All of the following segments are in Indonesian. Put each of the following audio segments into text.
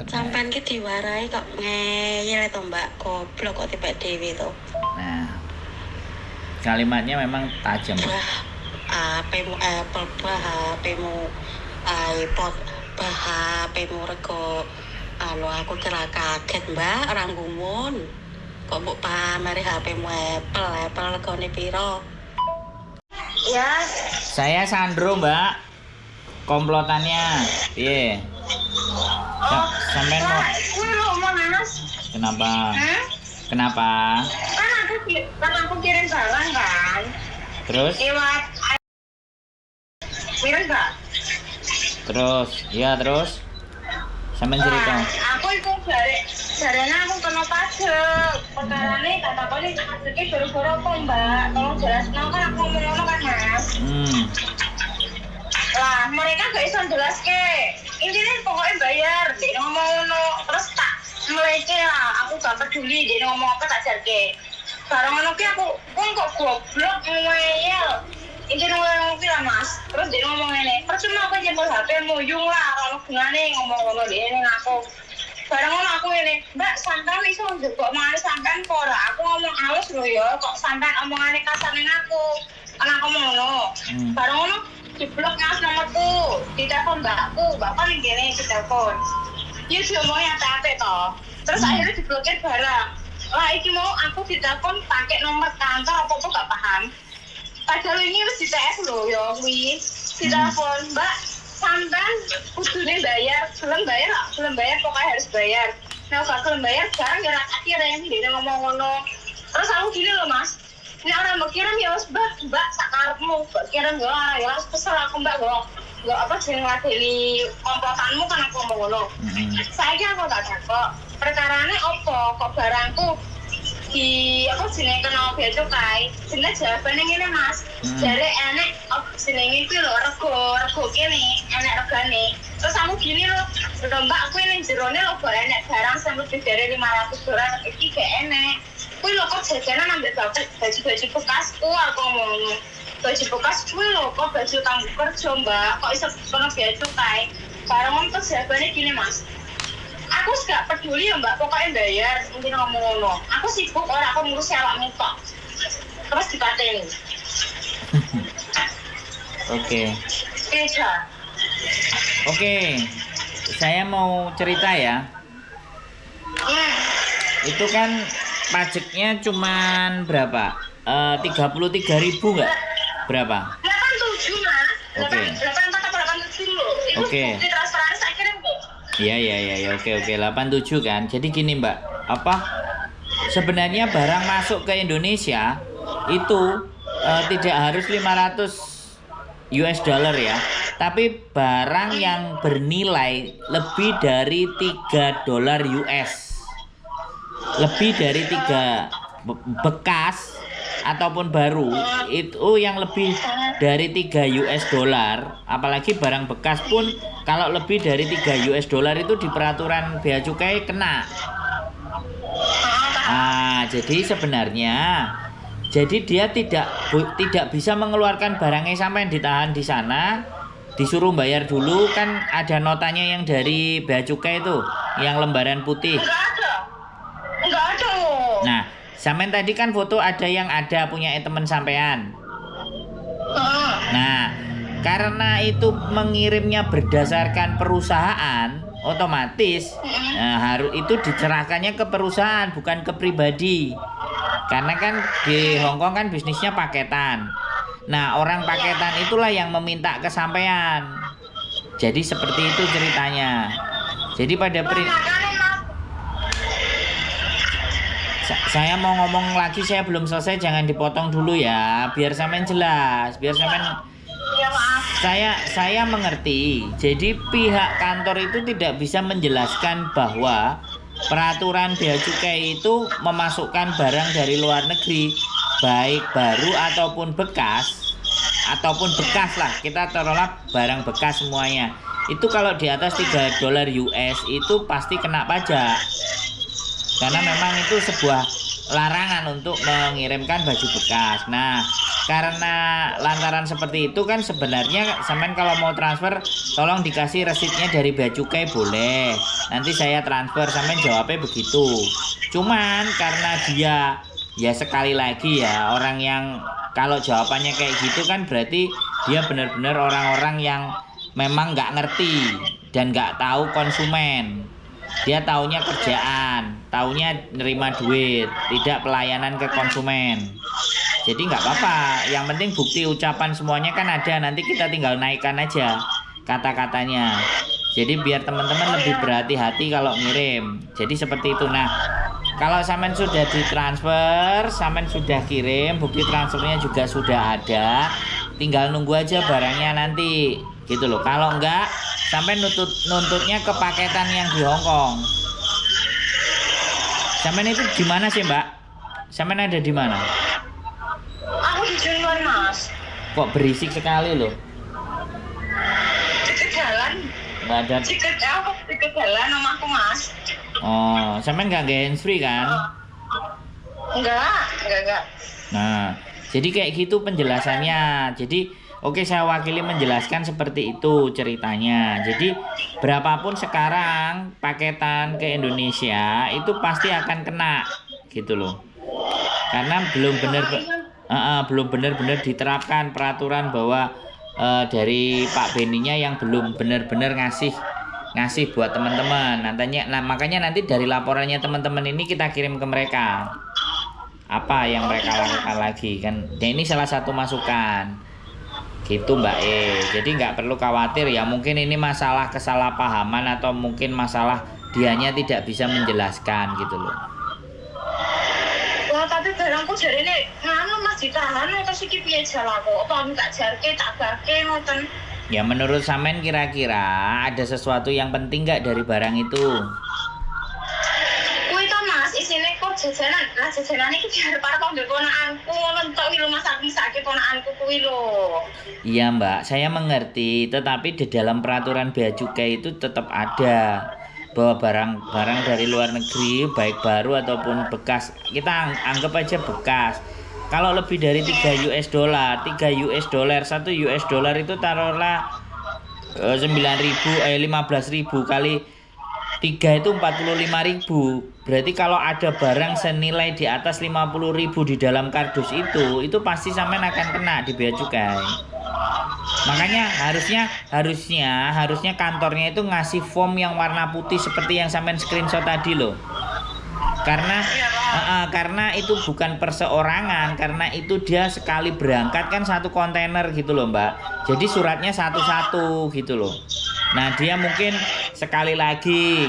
bener. Sampean ki diwarai kok ngeyel to Mbak, goblok kok tiba dewi to. Nah, kalimatnya memang tajam. HP-mu Apple, HP-mu iPod, HP-mu rego. Aku kira kaget Mbak, orang gumun. Kok mbok pameri HP-mu Apple regane piro? Ya, Saya Sandro, Mbak. Komplotannya. Piye? Sampai mau kuwi lho Mas. kenapa? Kenapa? Kan aku kirim barang kan. Terus? Lewat kirim enggak? Terus? Ya, terus? Sampai cerita. Aku itu jarene aku kena pajak. Perkarane kata kali pajaknya gara-gara apa Mbak? Tolong jelasno kan aku ngomong kan Mas. Lah, mereka gak bisa jelaske. Intinya pokoknya bayar, dia ngomong ngono. Terus tak meleke lah, aku gak peduli dia ngomong apa tak jarke. Barang ngono ki aku pun kok goblok ngeyel. Intinya ngomong ki lah Mas. Terus dia ngomong ngene, percuma aku jebol HP muyung lah, kalau gunane ngomong ngono dia ini aku. Barang ngono aku ngene, Mbak sampean iso njebok mangan sampean kok ora. Aku ngomong halus lho ya, kok sampean omongane kasar ning aku. Kan aku ngono. Barang ngono diblok Mas nomorku, ditelepon mbakku ning kene ditelepon. Ya diomongnya ate-ate toh. Terus akhirnya diblokir barang. Lah iki mau aku ditelepon pakai nomor kantor apa-apa gak paham. Padahal ini wis di TS lho ya kuwi. Ditelepon, Mbak, sampean kudune bayar, belum bayar pokoknya harus bayar. Nah, gak belum bayar sekarang ya akhir yang dia ngomong ngono. Terus aku gini loh Mas. Ini orang mau kirim ya Mbak sakarepmu, Mbak kirim ya orang ya langsung kesel aku Mbak gak apa jeneng ngadeli komplotanmu kan aku ngomong ngono. Saiki aku tak takok, perkarane opo kok barangku di apa jenenge kena bea cukai. Jenenge jawabane ngene Mas. Jare enek jenenge iki lho rego kene, enek regane. Terus aku gini lho, Mbak aku ini jerone lho enek barang sing lebih dari $500 iki gak enek. Kuwi lho kok jajanan ambek baju bekasku aku ngomong. Baju bekas kuwi lho kok baju tangguh kerja Mbak, kok iso kena bea cukai. Barang terus jawabannya gini Mas. Aku gak peduli ya Mbak, pokoknya bayar, mungkin ngomong ngono. Aku sibuk aku ngurus awakmu kok. Terus dipateni. Oke. Iya. Oke. Saya mau cerita ya. Itu kan pajaknya cuman berapa? 33.000 enggak? Berapa? 87 Mas. Oke. 87 loh. Itu Oke. bukti transparan saya kirim kok. Iya, oke, 87 kan. Jadi gini Mbak, sebenarnya barang masuk ke Indonesia itu tidak harus $500 ya. Tapi barang yang bernilai lebih dari $3 lebih dari 3 bekas ataupun baru itu yang lebih dari $3, apalagi barang bekas pun kalau lebih dari $3 itu di peraturan bea cukai kena. Nah, jadi sebenarnya dia tidak bisa mengeluarkan barangnya sampai ditahan di sana, disuruh bayar dulu kan ada notanya yang dari bea cukai itu, yang lembaran putih. Enggak ada. Nah, sampean tadi kan foto ada yang ada punya teman sampean. Nah, karena itu mengirimnya berdasarkan perusahaan, otomatis harus itu dicerahkannya ke perusahaan bukan ke pribadi. Karena kan di Hongkong kan bisnisnya paketan. Nah, orang paketan itulah yang meminta ke sampean. Jadi seperti itu ceritanya. Jadi pada saya mau ngomong lagi, saya belum selesai, jangan dipotong dulu ya, biar sampean jelas, biar sampean. Saya mengerti. Jadi pihak kantor itu tidak bisa menjelaskan bahwa peraturan bea cukai itu memasukkan barang dari luar negeri, baik baru ataupun bekas lah, kita taruhlah barang bekas semuanya. Itu kalau di atas $3 itu pasti kena pajak. Karena memang itu sebuah larangan untuk mengirimkan baju bekas. Nah, karena lantaran seperti itu kan sebenarnya sampean kalau mau transfer tolong dikasih resitnya dari bea cukai boleh. Nanti saya transfer, sampean jawabnya begitu. Cuman karena dia ya sekali lagi ya orang yang kalau jawabannya kayak gitu kan berarti dia benar-benar orang-orang yang memang nggak ngerti dan nggak tahu konsumen. Dia taunya kerjaan, taunya nerima duit, tidak pelayanan ke konsumen. Jadi nggak apa-apa, yang penting bukti ucapan semuanya kan ada, nanti kita tinggal naikkan aja kata-katanya. Jadi biar teman-teman lebih berhati-hati kalau ngirim. Jadi seperti itu. Nah, kalau sampean sudah ditransfer, sampean sudah kirim, bukti transfernya juga sudah ada, tinggal nunggu aja barangnya nanti, gitu loh. Kalau enggak, sampean nuntutnya ke paketan yang di Hong Kong. Sampean itu di mana sih, Mbak? Sampean ada di mana? Aku di Junwan, Mas. Kok berisik sekali loh? Dekat jalan. Nggak ada. Dekat jalan rumahku, Mas. Oh, sampean nggak handsfree kan? Enggak. Nah, jadi kayak gitu penjelasannya. Jadi, oke, saya wakili menjelaskan seperti itu ceritanya. Jadi, berapapun sekarang paketan ke Indonesia itu pasti akan kena, gitu loh. Karena belum benar-benar diterapkan peraturan bahwa dari Pak Beninya yang belum benar-benar ngasih buat teman-teman. Makanya nanti dari laporannya teman-teman ini kita kirim ke mereka. Apa yang mereka lakukan lagi kan? Dan ini salah satu masukan. Gitu Mbak Jadi nggak perlu khawatir ya. Mungkin ini masalah kesalahpahaman atau mungkin masalah dianya tidak bisa menjelaskan gitu loh. Wah, tapi barangku jare ini nganu Mas ditahan terus iki piye jalan kok? Apa tak jarke tak barke ngoten. Ya menurut sampean kira-kira ada sesuatu yang penting nggak dari barang itu? Kuwi to Mas, isine kok jajanan. Lah jajanan iki diarep karo mbek ponakanku ngono tok iki lho Mas, aku misake ponakanku kuwi lho. Iya Mbak, saya mengerti, tetapi di dalam peraturan bea cukai itu tetap ada bahwa barang-barang dari luar negeri baik baru ataupun bekas, kita anggap aja bekas. Kalau lebih dari 3 US dollar, 1 US dollar itu taruhlah 15.000 kali 3 itu 45.000. Berarti kalau ada barang senilai di atas 50.000 di dalam kardus itu pasti sampean akan kena di bea cukai. Makanya harusnya kantornya itu ngasih form yang warna putih seperti yang sampean screenshot tadi loh. Karena itu bukan perseorangan, karena itu dia sekali berangkat kan satu kontainer gitu loh Mbak. Jadi suratnya satu-satu gitu loh. Nah dia mungkin sekali lagi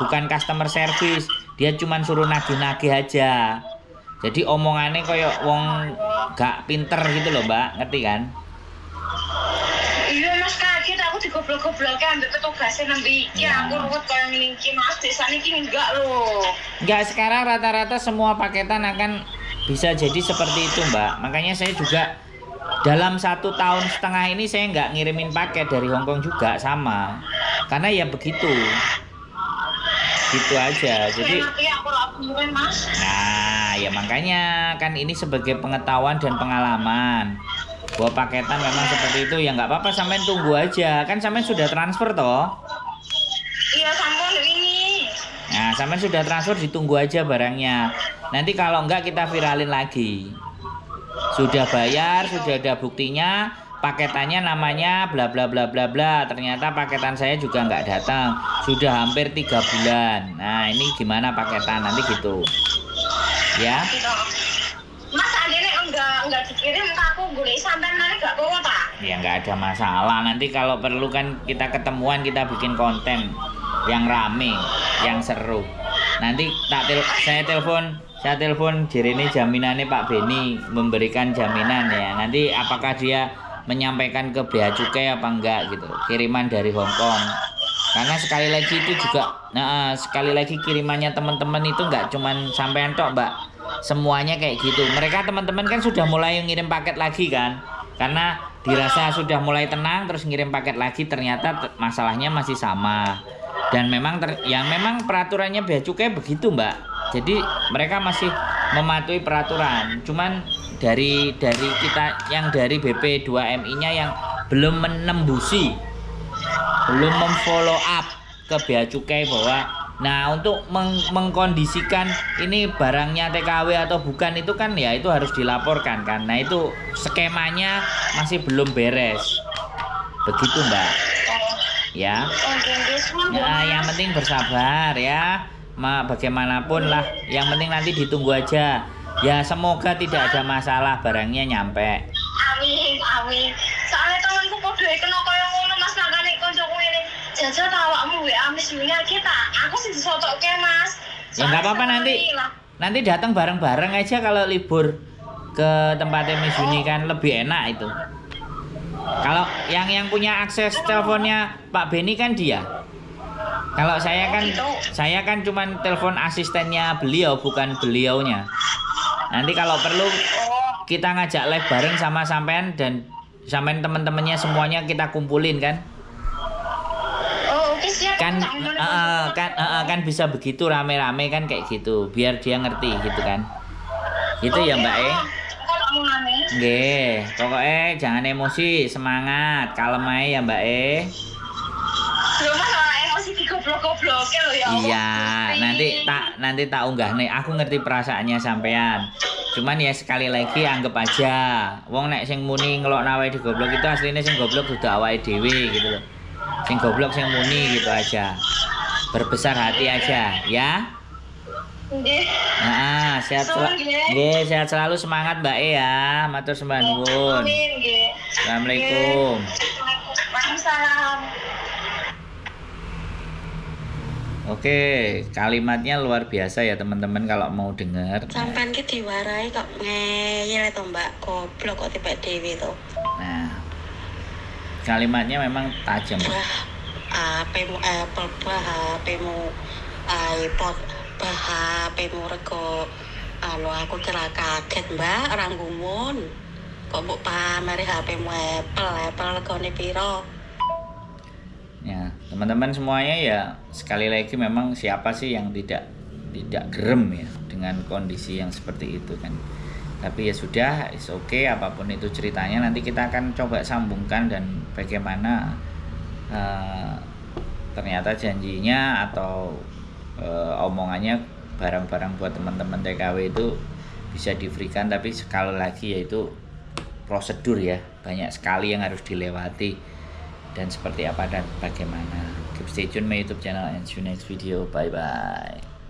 bukan customer service, dia cuman suruh nagih-nagih aja. Jadi omongannya kayak wong gak pinter gitu loh Mbak, ngerti kan? Iya Mas, kaget aku digoblok-gobloknya ambek petugasnya nembe iki. Aku ruwet kaya ngene iki Mas, desane iki enggak loh. Enggak, sekarang rata-rata semua paketan akan bisa jadi seperti itu Mbak. Makanya saya juga dalam 1,5 tahun ini saya nggak ngirimin paket dari Hong Kong juga sama. Karena ya begitu. Gitu aja. Jadi nah, ya makanya kan ini sebagai pengetahuan dan pengalaman. Bahwa paketan memang seperti itu ya nggak apa-apa, sampean tunggu aja. Kan sampean sudah transfer toh? Iya, sampun ini. Nah, sampean sudah transfer, ditunggu aja barangnya. Nanti kalau enggak kita viralin lagi. Sudah bayar, sudah ada buktinya, paketannya namanya bla bla bla bla bla. Ternyata paketan saya juga nggak datang. Sudah hampir 3 bulan. Nah, ini gimana paketan nanti gitu. Ya. Mas andene enggak dikirim ke aku golek sampean mana gak apa-apa ta? Ya nggak ada masalah. Nanti kalau perlu kan kita ketemuan, kita bikin konten yang rame, yang seru. Nanti saya telepon jerene jaminannya Pak Beni, memberikan jaminan ya. Nanti apakah dia menyampaikan ke bea cukai apa enggak gitu. Kiriman dari Hong Kong. Karena sekali lagi itu juga sekali lagi kirimannya teman-teman itu enggak cuman sampean tok, Mbak. Semuanya kayak gitu. Mereka teman-teman kan sudah mulai ngirim paket lagi kan. Karena dirasa sudah mulai tenang terus ngirim paket lagi, ternyata masalahnya masih sama. Dan memang memang peraturannya bea cukai begitu Mbak. Jadi mereka masih mematuhi peraturan. Cuman dari kita yang dari BP2MI-nya yang belum menembusi, belum memfollow up ke Bea Cukai bahwa nah untuk mengkondisikan ini barangnya TKW atau bukan itu kan ya itu harus dilaporkan kan. Nah itu skemanya masih belum beres. Begitu Mbak. Ya. Ya yang penting bersabar ya. Bagaimanapun lah, yang penting nanti ditunggu aja. Ya semoga tidak ada masalah barangnya nyampe. Amin, amin. Soalnya temanku podo kena kaya ngono Mas makane koncoku ngene. Jajal ta awakmu WA Misuni kita. Aku sing disotokke Mas. Ya nggak apa-apa nanti datang bareng-bareng aja kalau libur ke tempatnya Misuni kan lebih enak itu. Kalau yang punya akses teleponnya Pak Beni kan dia. Kalau saya kan cuman telepon asistennya beliau bukan beliaunya. Nanti kalau perlu kita ngajak live bareng sama sampean dan sampean teman-temannya semuanya kita kumpulin kan. Oh, oke siap. Kan bisa begitu rame-rame kan kayak gitu biar dia ngerti gitu kan. Itu ya Mbak Nggih, pokoknya jangan emosi, semangat, kalem ae ya Mbak Loh Mas ora emosi digoblok-gobloke lho ya. Iya, nanti tak unggah nih. Aku ngerti perasaannya sampean. Cuman ya sekali lagi anggap aja, wong nek sing muni ngelokno awake digoblok itu aslinya sing goblok dudu awake dhewe gitu loh. Sing goblok sing muni gitu aja. Berbesar hati aja, ya. Nggih. Nah, sehat selalu semangat Mbak ya. Matur sembah nuwun. Amin nggih. Assalamualaikum. Waalaikumsalam. Oke, kalimatnya luar biasa ya teman-teman kalau mau dengar. Sampean ki diwarai kok ngeyel to Mbak, goblok kok tiba dhewe to. Nah, kalimatnya memang tajam. HP-mu Apple, HP-mu iPod, HP-mu rego. Aku kira kaget Mbak, orang gumun. Kok mbok pameri HP-mu Apple regane piro? Ya, teman-teman semuanya ya sekali lagi memang siapa sih yang tidak gerem ya dengan kondisi yang seperti itu kan. Tapi ya sudah, is okay apapun itu ceritanya nanti kita akan coba sambungkan dan bagaimana ternyata janjinya atau omongannya barang-barang buat teman-teman TKW itu bisa diberikan, tapi sekali lagi yaitu prosedur ya, banyak sekali yang harus dilewati. Dan seperti apa dan bagaimana. Keep stay tune my YouTube channel and see you next video. Bye bye.